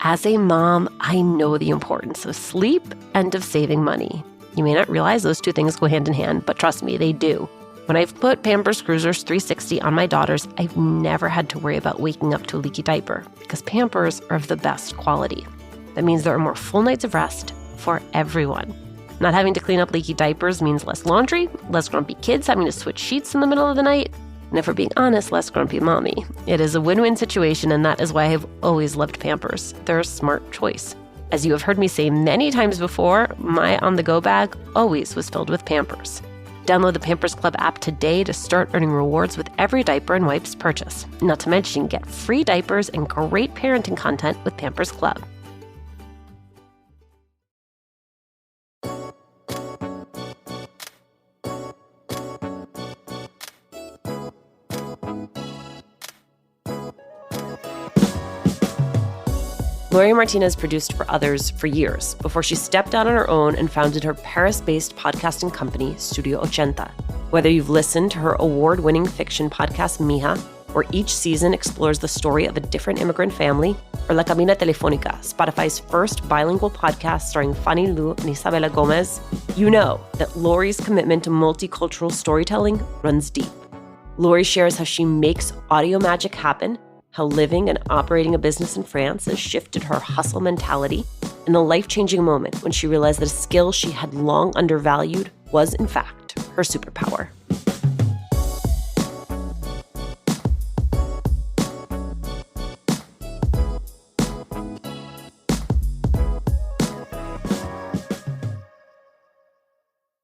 As a mom, I know the importance of sleep and of saving money. You may not realize those two things go hand in hand, but trust me, they do. When I've put Pampers Cruisers 360 on my daughters, I've never had to worry about waking up to a leaky diaper because Pampers are of the best quality. That means there are more full nights of rest for everyone. Not having to clean up leaky diapers means less laundry, less grumpy kids having to switch sheets in the middle of the night, and if we're being honest, less grumpy mommy. It is a win-win situation, and that is why I've always loved Pampers. They're a smart choice. As you have heard me say many times before, my on-the-go bag always was filled with Pampers. Download the Pampers Club app today to start earning rewards with every diaper and wipes purchase. Not to mention, get free diapers and great parenting content with Pampers Club. Lory Martinez produced for others for years before she stepped out on her own and founded her Paris-based podcasting company, Studio Ochenta. Whether you've listened to her award-winning fiction podcast, Mija, where each season explores the story of a different immigrant family, or La Cabina Telefónica, Spotify's first bilingual podcast starring Fanny Lu and Isabela Gomez, you know that Lory's commitment to multicultural storytelling runs deep. Lory shares how she makes audio magic happen, how living and operating a business in France has shifted her hustle mentality, and a life-changing moment when she realized that a skill she had long undervalued was, in fact, her superpower.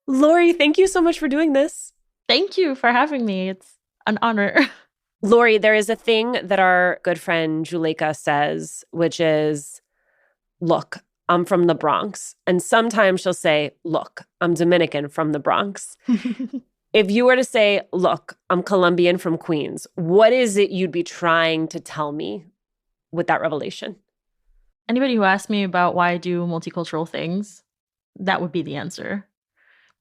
Lory, thank you so much for doing this. Thank you for having me. It's an honor. Lory, there is a thing that our good friend Juleka says, which is, look, I'm from the Bronx. And sometimes she'll say, look, I'm Dominican from the Bronx. If you were to say, look, I'm Colombian from Queens, what is it you'd be trying to tell me with that revelation? Anybody who asks me about why I do multicultural things, that would be the answer.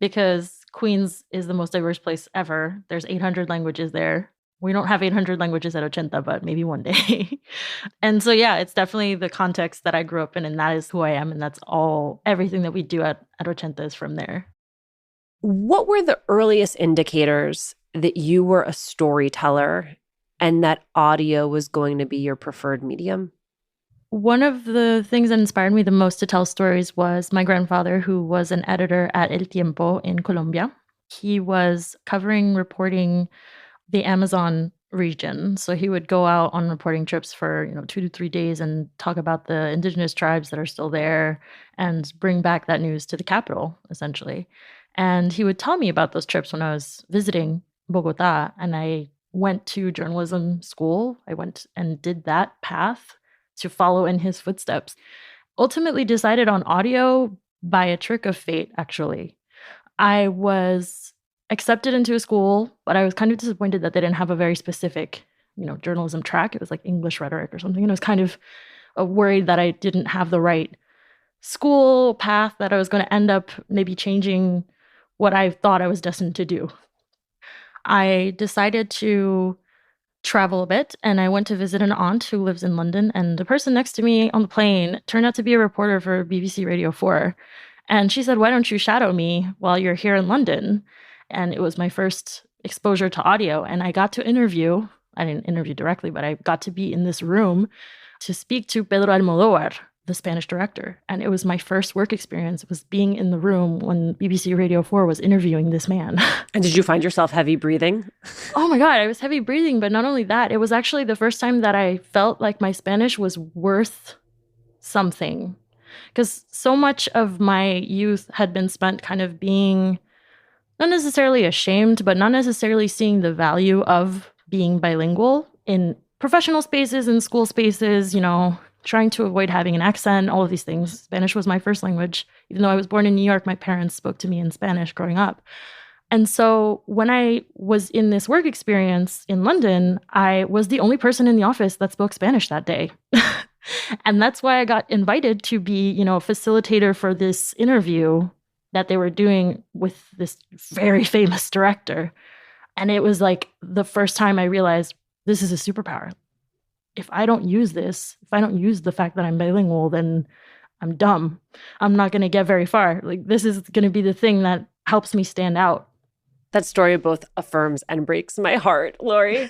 Because Queens is the most diverse place ever. There's 800 languages there. We don't have 800 languages at Ochenta, but maybe one day. And so, yeah, it's definitely the context that I grew up in, and that is who I am, and that's everything that we do at Ochenta is from there. What were the earliest indicators that you were a storyteller and that audio was going to be your preferred medium? One of the things that inspired me the most to tell stories was my grandfather, who was an editor at El Tiempo in Colombia. He was reporting the Amazon region. So he would go out on reporting trips for 2 to 3 days and talk about the indigenous tribes that are still there and bring back that news to the capital, essentially. And he would tell me about those trips when I was visiting Bogota, and I went to journalism school. I went and did that path to follow in his footsteps. Ultimately decided on audio by a trick of fate, actually. I was accepted into a school, but I was kind of disappointed that they didn't have a very specific, journalism track. It was like English rhetoric or something. And I was kind of worried that I didn't have the right school path, that I was going to end up maybe changing what I thought I was destined to do. I decided to travel a bit, and I went to visit an aunt who lives in London, and the person next to me on the plane turned out to be a reporter for BBC Radio 4. And she said, "Why don't you shadow me while you're here in London?" And it was my first exposure to audio. And I got to interview, I didn't interview directly, but I got to be in this room to speak to Pedro Almodóvar, the Spanish director. And it was my first work experience. It was being in the room when BBC Radio 4 was interviewing this man. And did you find yourself heavy breathing? Oh my God, I was heavy breathing. But not only that, it was actually the first time that I felt like my Spanish was worth something. Because so much of my youth had been spent kind of being not necessarily ashamed, but not necessarily seeing the value of being bilingual in professional spaces and school spaces, trying to avoid having an accent, all of these things. Spanish was my first language. Even though I was born in New York, my parents spoke to me in Spanish growing up. And so when I was in this work experience in London, I was the only person in the office that spoke Spanish that day. And that's why I got invited to be, a facilitator for this interview that they were doing with this very famous director. And it was like the first time I realized this is a superpower. If I don't use this, if I don't use the fact that I'm bilingual, then I'm dumb. I'm not going to get very far. Like, this is going to be the thing that helps me stand out. That story both affirms and breaks my heart, Lory.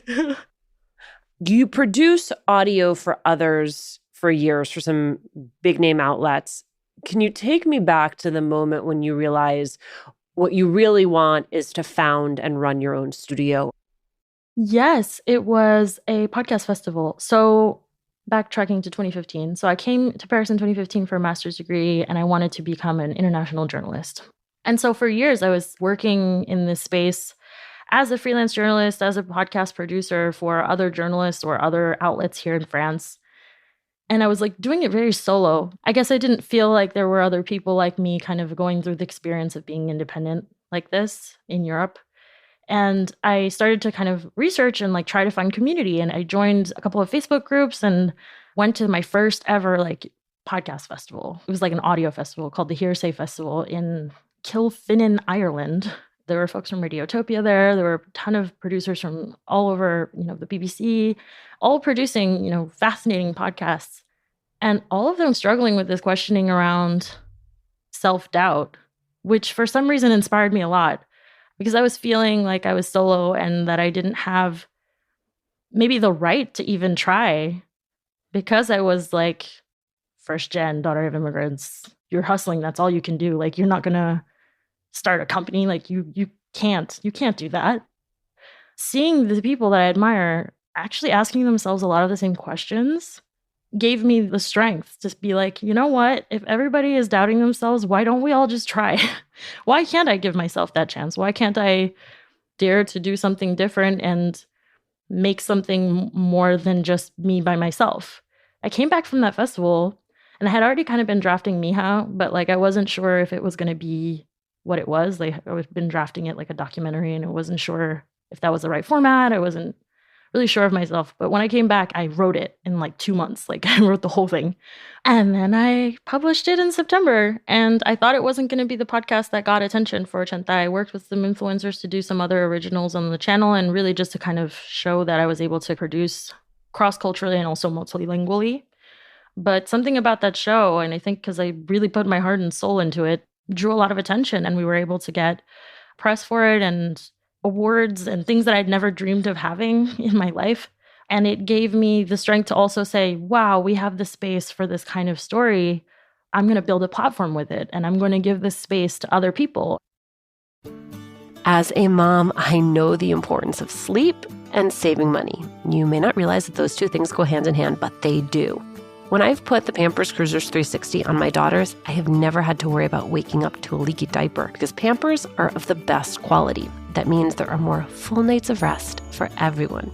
You produce audio for others for years for some big name outlets. Can you take me back to the moment when you realize what you really want is to found and run your own studio? Yes, it was a podcast festival. So backtracking to 2015. So I came to Paris in 2015 for a master's degree, and I wanted to become an international journalist. And so for years, I was working in this space as a freelance journalist, as a podcast producer for other journalists or other outlets here in France. And I was like doing it very solo. I guess I didn't feel like there were other people like me kind of going through the experience of being independent like this in Europe. And I started to kind of research and like try to find community. And I joined a couple of Facebook groups and went to my first ever like podcast festival. It was like an audio festival called the Hearsay Festival in Kilfinnan, Ireland. There were folks from Radiotopia there. There were a ton of producers from all over, the BBC, all producing, fascinating podcasts. And all of them struggling with this questioning around self-doubt, which for some reason inspired me a lot. Because I was feeling like I was solo and that I didn't have maybe the right to even try because I was like first gen daughter of immigrants. You're hustling. That's all you can do. Like, you're not going to start a company. Like you can't do that. Seeing the people that I admire actually asking themselves a lot of the same questions gave me the strength to be like, you know what? If everybody is doubting themselves, why don't we all just try? Why can't I give myself that chance? Why can't I dare to do something different and make something more than just me by myself? I came back from that festival and I had already kind of been drafting Mija, but like I wasn't sure if it was going to be what it was. Like I've been drafting it like a documentary and I wasn't sure if that was the right format. I wasn't really sure of myself. But when I came back, I wrote it in like 2 months. Like I wrote the whole thing. And then I published it in September. And I thought it wasn't going to be the podcast that got attention for Ochenta. I worked with some influencers to do some other originals on the channel and really just to kind of show that I was able to produce cross-culturally and also multilingually. But something about that show, and I think because I really put my heart and soul into it, drew a lot of attention. And we were able to get press for it and awards and things that I'd never dreamed of having in my life. And it gave me the strength to also say, wow, we have the space for this kind of story. I'm going to build a platform with it, and I'm going to give this space to other people. As a mom, I know the importance of sleep and saving money. You may not realize that those two things go hand in hand, but they do. When I've put the Pampers Cruisers 360 on my daughters, I have never had to worry about waking up to a leaky diaper because Pampers are of the best quality. That means there are more full nights of rest for everyone.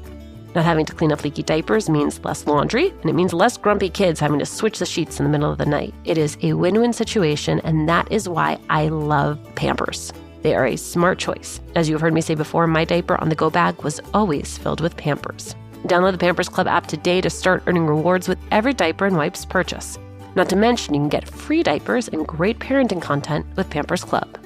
Not having to clean up leaky diapers means less laundry, and it means less grumpy kids having to switch the sheets in the middle of the night. It is a win-win situation, and that is why I love Pampers. They are a smart choice. As you have heard me say before, my diaper on the go bag was always filled with Pampers. Download the Pampers Club app today to start earning rewards with every diaper and wipes purchase. Not to mention, you can get free diapers and great parenting content with Pampers Club.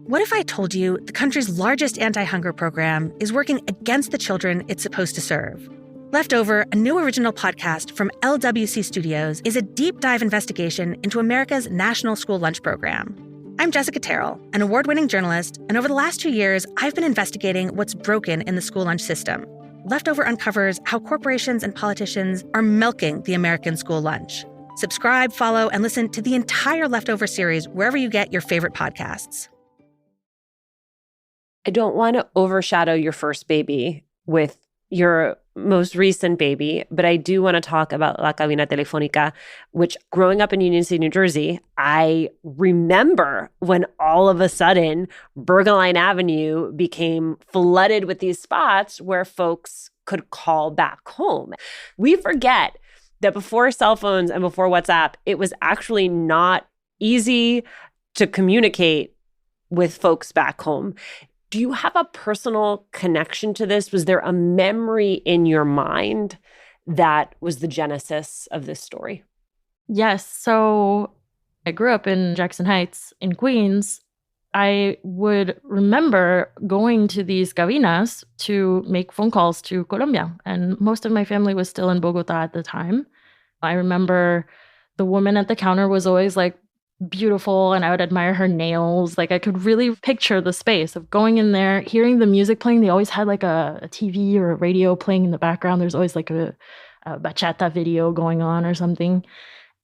What if I told you the country's largest anti-hunger program is working against the children it's supposed to serve? Leftover, a new original podcast from LWC Studios, is a deep dive investigation into America's National School Lunch Program. I'm Jessica Terrell, an award-winning journalist, and over the last 2 years, I've been investigating what's broken in the school lunch system. Leftover uncovers how corporations and politicians are milking the American school lunch. Subscribe, follow, and listen to the entire Leftover series wherever you get your favorite podcasts. I don't want to overshadow your first baby with your most recent baby, but I do want to talk about La Cabina Telefónica, which growing up in Union City, New Jersey, I remember when all of a sudden Bergen Line Avenue became flooded with these spots where folks could call back home. We forget that before cell phones and before WhatsApp, it was actually not easy to communicate with folks back home. Do you have a personal connection to this? Was there a memory in your mind that was the genesis of this story? Yes. So I grew up in Jackson Heights in Queens. I would remember going to these cabinas to make phone calls to Colombia. And most of my family was still in Bogota at the time. I remember the woman at the counter was always like beautiful, and I would admire her nails. Like I could really picture the space of going in there, hearing the music playing. They always had like a TV or a radio playing in the background. There's always like a bachata video going on or something.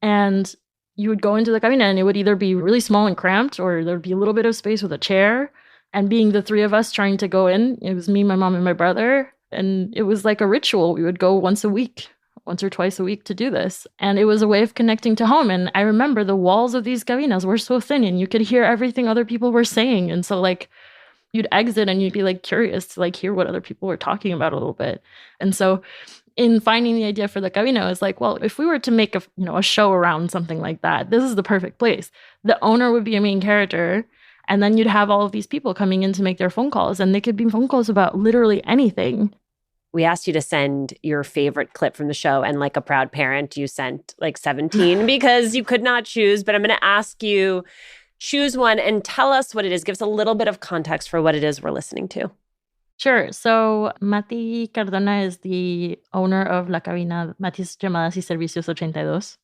And you would go into the cabina and it would either be really small and cramped, or there'd be a little bit of space with a chair. And being the three of us trying to go in, it was me, my mom, and my brother. And it was like a ritual. We would go once or twice a week to do this. And it was a way of connecting to home. And I remember the walls of these cabinas were so thin and you could hear everything other people were saying. And so like you'd exit and you'd be like curious to like hear what other people were talking about a little bit. And so in finding the idea for the cabina, I was like, well, if we were to make a show around something like that, this is the perfect place. The owner would be a main character. And then you'd have all of these people coming in to make their phone calls. And they could be phone calls about literally anything. We asked you to send your favorite clip from the show, and like a proud parent, you sent like 17 because you could not choose. But I'm going to ask you, choose one and tell us what it is. Give us a little bit of context for what it is we're listening to. Sure. So Mati Cardona is the owner of La Cabina, Mati's Llamadas y Servicios 82.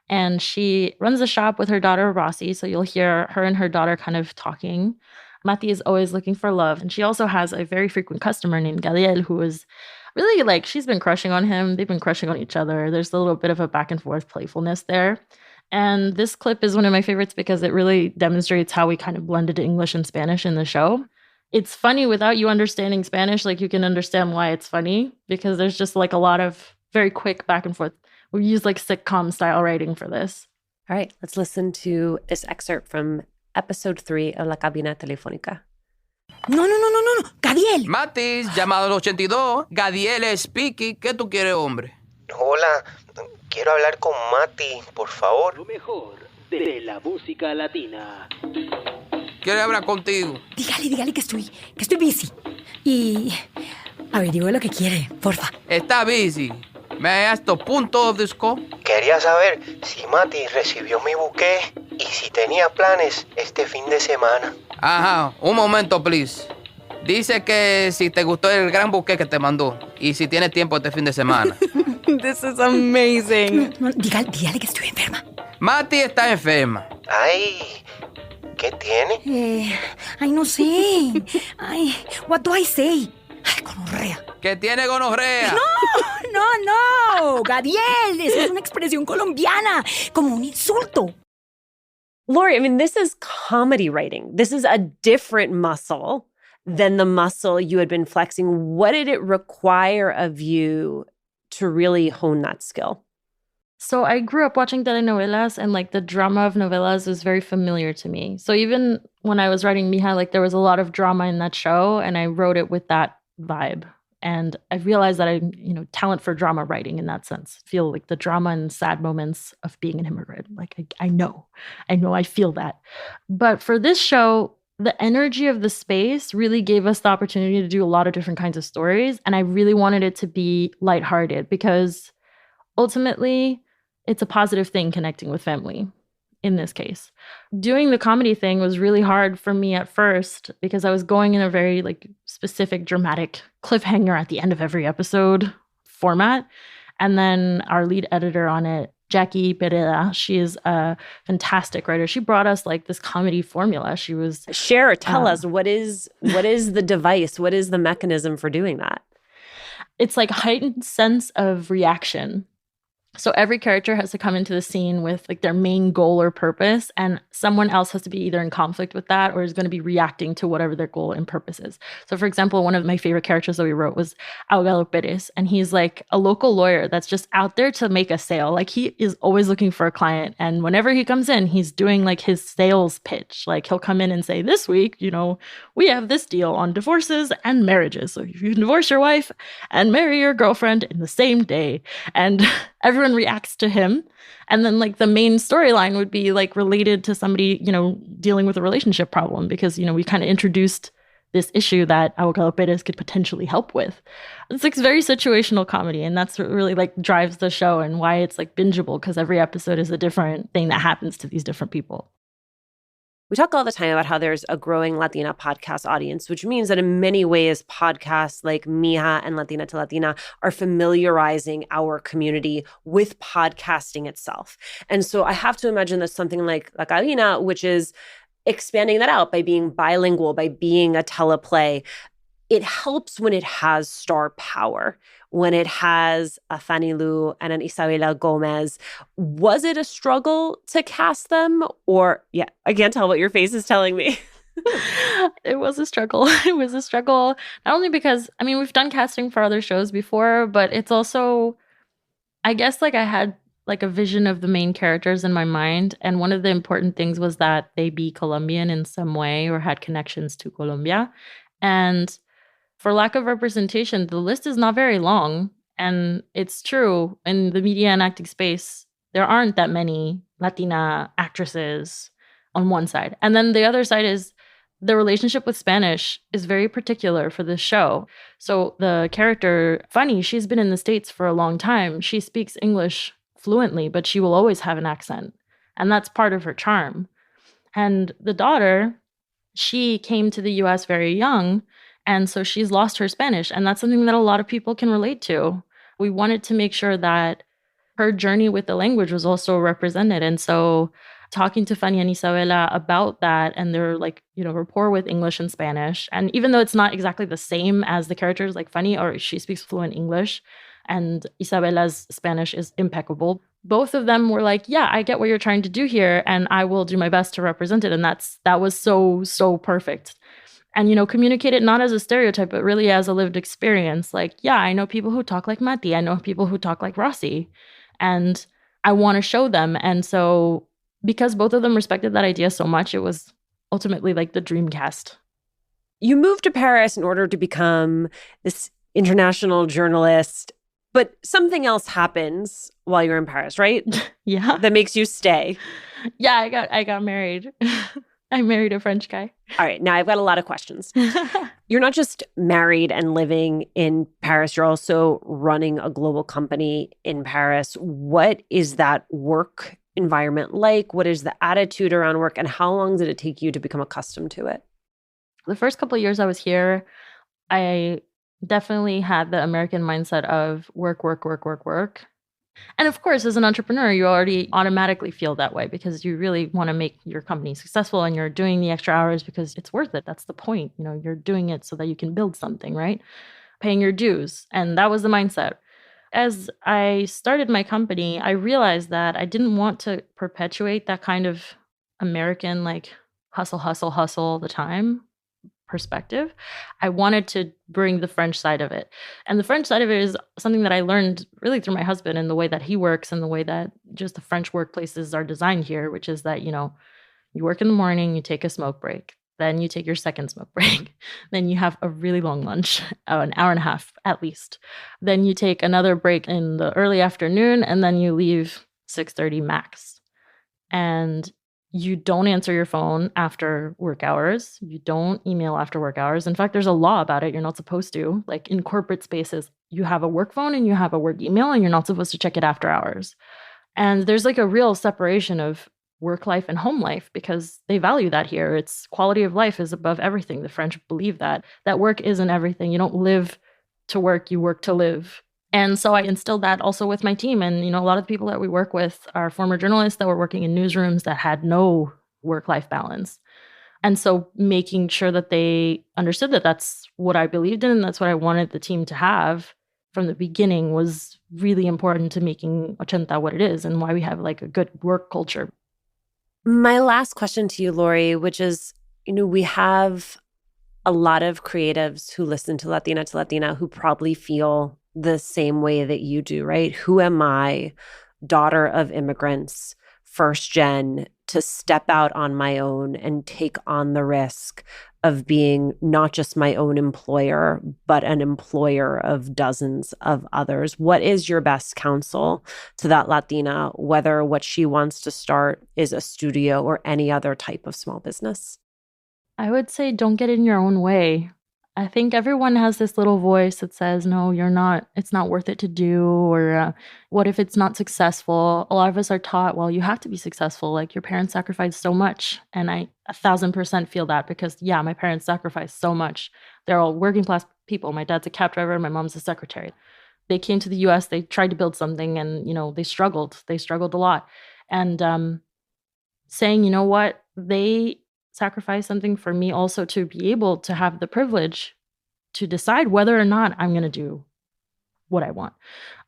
And she runs a shop with her daughter, Rossi. So you'll hear her and her daughter kind of talking. Mati is always looking for love. And she also has a very frequent customer named Gadiel, who is really like, she's been crushing on him. They've been crushing on each other. There's a little bit of a back and forth playfulness there. And this clip is one of my favorites because it really demonstrates how we kind of blended English and Spanish in the show. It's funny without you understanding Spanish. Like you can understand why it's funny because there's just like a lot of very quick back and forth. We use like sitcom style writing for this. All right, let's listen to this excerpt from episode 3 of La Cabina Telefónica. No, Gadiel. Matis, llamado 82. Gadiel speaking. ¿Qué tú quieres, hombre? Hola, quiero hablar con Mati, por favor. Lo mejor de la música latina. Quiere hablar contigo. Dígale que estoy busy. Y averigüe lo que quiere, porfa. Está busy. May I ask the point of this call? Quería saber si Mati recibió mi buqué y si tenía planes este fin de semana. Ajá, un momento, please. Dice que si te gustó el gran buqué que te mandó y si tienes tiempo este fin de semana. This is amazing. No, dígale que estoy enferma. Mati está enferma. Ay, ¿qué tiene? No sé. What do I say? Gonorrea. Que tiene gonorrea. No, Gadiel, esa es una expresión colombiana, como un insulto. Lory, I mean, this is comedy writing. This is a different muscle than the muscle you had been flexing. What did it require of you to really hone that skill? So I grew up watching telenovelas, and like the drama of novelas was very familiar to me. So even when I was writing Mija, like there was a lot of drama in that show, and I wrote it with that vibe. And I realized that I'm, talent for drama writing in that sense. Feel like the drama and sad moments of being an immigrant. Like I know, I feel that. But for this show, the energy of the space really gave us the opportunity to do a lot of different kinds of stories. And I really wanted it to be lighthearted because ultimately it's a positive thing connecting with family. In this case, doing the comedy thing was really hard for me at first because I was going in a very like specific dramatic cliffhanger at the end of every episode format. And then our lead editor on it, Jackie Pereda, she is a fantastic writer. She brought us like this comedy formula. She was Tell us what is the device? What is the mechanism for doing that? It's like heightened sense of reaction. So every character has to come into the scene with like their main goal or purpose, and someone else has to be either in conflict with that or is going to be reacting to whatever their goal and purpose is. So for example, one of my favorite characters that we wrote was Abuela Perez, and he's like a local lawyer that's just out there to make a sale. Like he is always looking for a client, and whenever he comes in, he's doing like his sales pitch. Like he'll come in and say, this week, we have this deal on divorces and marriages. So you can divorce your wife and marry your girlfriend in the same day. And everyone reacts to him. And then like the main storyline would be like related to somebody, dealing with a relationship problem because, we kind of introduced this issue that Abuela Perez could potentially help with. It's like very situational comedy. And that's what really like drives the show and why it's like bingeable because every episode is a different thing that happens to these different people. We talk all the time about how there's a growing Latina podcast audience, which means that in many ways, podcasts like Mija and Latina to Latina are familiarizing our community with podcasting itself. And so I have to imagine that something like La Cabina, which is expanding that out by being bilingual, by being a teleplay, it helps when it has star power, when it has a Fanny Lu and an Isabela Gomez. Was it a struggle to cast them? Or, yeah, I can't tell what your face is telling me. It was a struggle. It was a struggle, not only because, I mean, we've done casting for other shows before, but it's also, I guess, like I had like a vision of the main characters in my mind. And one of the important things was that they be Colombian in some way or had connections to Colombia. And for lack of representation, the list is not very long. And it's true, in the media and acting space, there aren't that many Latina actresses on one side. And then the other side is the relationship with Spanish is very particular for this show. So the character, Fanny, she's been in the States for a long time. She speaks English fluently, but she will always have an accent. And that's part of her charm. And the daughter, she came to the US very young. And so she's lost her Spanish. And that's something that a lot of people can relate to. We wanted to make sure that her journey with the language was also represented. And so talking to Fanny and Isabela about that and their rapport with English and Spanish. And even though it's not exactly the same as the characters, like Fanny, or she speaks fluent English and Isabela's Spanish is impeccable. Both of them were like, yeah, I get what you're trying to do here and I will do my best to represent it. And that was so perfect. And, communicate it not as a stereotype, but really as a lived experience. Like, yeah, I know people who talk like Mati. I know people who talk like Rossi. And I want to show them. And so because both of them respected that idea so much, it was ultimately like the dream cast. You moved to Paris in order to become this international journalist, but something else happens while you're in Paris, right? Yeah. That makes you stay. Yeah, I got married. I married a French guy. All right, now I've got a lot of questions. You're not just married and living in Paris, you're also running a global company in Paris. What is that work environment like? What is the attitude around work? And how long did it take you to become accustomed to it? The first couple of years I was here, I definitely had the American mindset of work. And of course, as an entrepreneur, you already automatically feel that way because you really want to make your company successful and you're doing the extra hours because it's worth it. That's the point. You're doing it so that you can build something, right? Paying your dues. And that was the mindset. As I started my company, I realized that I didn't want to perpetuate that kind of American, like hustle all the time perspective. I wanted to bring the French side of it. And the French side of it is something that I learned really through my husband and the way that he works and the way that just the French workplaces are designed here, which is that, you work in the morning, you take a smoke break, then you take your second smoke break, then you have a really long lunch, an hour and a half at least. Then you take another break in the early afternoon, and then you leave 6:30 max. And you don't answer your phone after work hours. You don't email after work hours. In fact, there's a law about it. You're not supposed to. Like in corporate spaces, you have a work phone and you have a work email, and you're not supposed to check it after hours. And there's like a real separation of work life and home life because they value that here. It's quality of life is above everything. The French believe that work isn't everything. You don't live to work, you work to live. And so I instilled that also with my team. And, a lot of the people that we work with are former journalists that were working in newsrooms that had no work-life balance. And so making sure that they understood that that's what I believed in and that's what I wanted the team to have from the beginning was really important to making Ochenta what it is and why we have like a good work culture. My last question to you, Lory, which is, we have a lot of creatives who listen to Latina who probably feel the same way that you do, right? Who am I, daughter of immigrants, first gen, to step out on my own and take on the risk of being not just my own employer, but an employer of dozens of others? What is your best counsel to that Latina, whether what she wants to start is a studio or any other type of small business? I would say don't get in your own way. I think everyone has this little voice that says, no, you're not, it's not worth it to do. Or what if it's not successful? A lot of us are taught, well, you have to be successful. Like your parents sacrificed so much. And I 1,000% feel that because, yeah, my parents sacrificed so much. They're all working class people. My dad's a cab driver and my mom's a secretary. They came to the US, they tried to build something and, they struggled. They struggled a lot. And saying, you know what, they sacrifice something for me also to be able to have the privilege to decide whether or not I'm going to do what I want.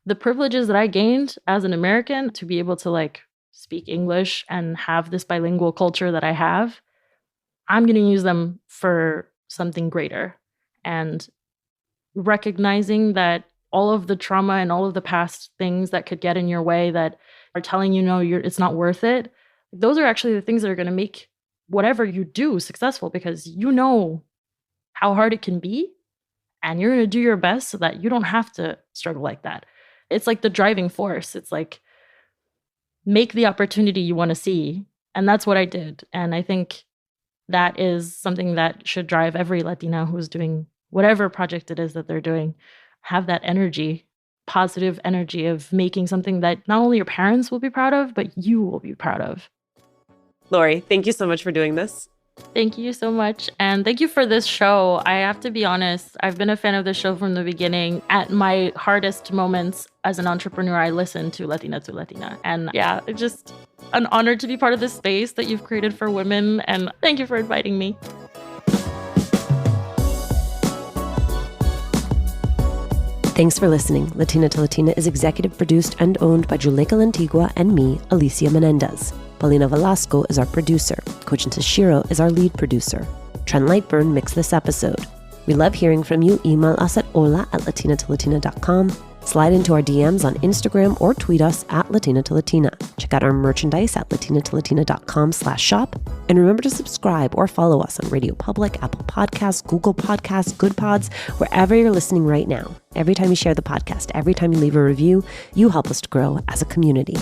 The privileges that I gained as an American to be able to like speak English and have this bilingual culture that I have, I'm going to use them for something greater. And recognizing that all of the trauma and all of the past things that could get in your way that are telling you, no, it's not worth it. Those are actually the things that are going to make whatever you do successful because you know how hard it can be and you're going to do your best so that you don't have to struggle like that. It's like the driving force. It's like make the opportunity you want to see. And that's what I did. And I think that is something that should drive every Latina who's doing whatever project it is that they're doing. Have that energy, positive energy of making something that not only your parents will be proud of, but you will be proud of. Lory, thank you so much for doing this. Thank you so much. And thank you for this show. I have to be honest, I've been a fan of the show from the beginning. At my hardest moments as an entrepreneur, I listen to Latina to Latina. And yeah, it's just an honor to be part of this space that you've created for women. And thank you for inviting me. Thanks for listening. Latina to Latina is executive produced and owned by Juleka Lantigua and me, Alicia Menendez. Paulina Velasco is our producer. Ochenta Studios is our lead producer. Trent Lightburn mixed this episode. We love hearing from you. Email us at hola@latinatolatina.com. Slide into our DMs on Instagram or tweet us at Latina to Latina. Check out our merchandise at latinatolatina.com/shop. And remember to subscribe or follow us on Radio Public, Apple Podcasts, Google Podcasts, Good Pods, wherever you're listening right now. Every time you share the podcast, every time you leave a review, you help us to grow as a community.